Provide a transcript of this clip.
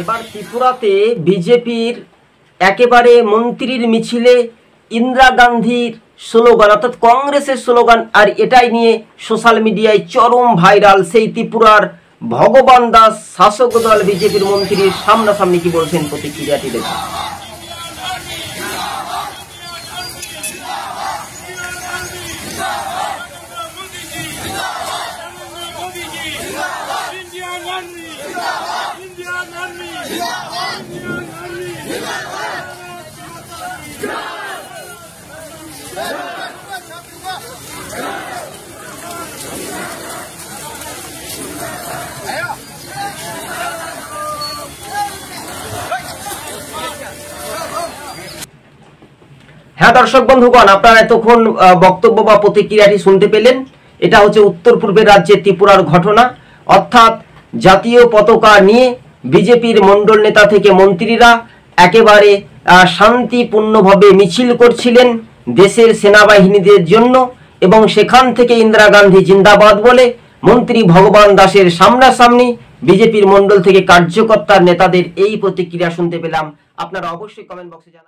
এবার ত্রিপুরাতে বিজেপির একেবারে মন্ত্রীর মিছিলে ইন্দিরা গান্ধীর স্লোগান অর্থাৎ কংগ্রেসের স্লোগান, আর এটাই নিয়ে সোশ্যাল মিডিয়ায় চরম ভাইরাল। সেই ত্রিপুরার ভগবান দাস শাসক দল বিজেপির মন্ত্রীর সামনাসামনি কি বলছেন, প্রতিক্রিয়াটি দেখুন। হ্যাঁ দর্শক বন্ধুগণ, আপনারা এতক্ষণ বক্তব্য বা প্রতিক্রিয়াটি শুনতে পেলেন। এটা হচ্ছে উত্তর পূর্বের রাজ্যে ত্রিপুরার ঘটনা, অর্থাৎ জাতীয় পতাকা নিয়ে বিজেপির মণ্ডল নেতা থেকে মন্ত্রীরা একেবারে শান্তিপূর্ণভাবে মিছিল করছিলেন দেশের সেনাবাহিনীদের জন্য, এবং সেখান থেকে ইন্দিরা গান্ধী জিন্দাবাদ বলে মন্ত্রী ভগবান দাসের সামনাসামনি বিজেপির মণ্ডল থেকে কার্যকর্তা নেতাদের এই প্রতিক্রিয়া শুনতে পেলাম। আপনারা অবশ্যই কমেন্ট বক্সে জানান।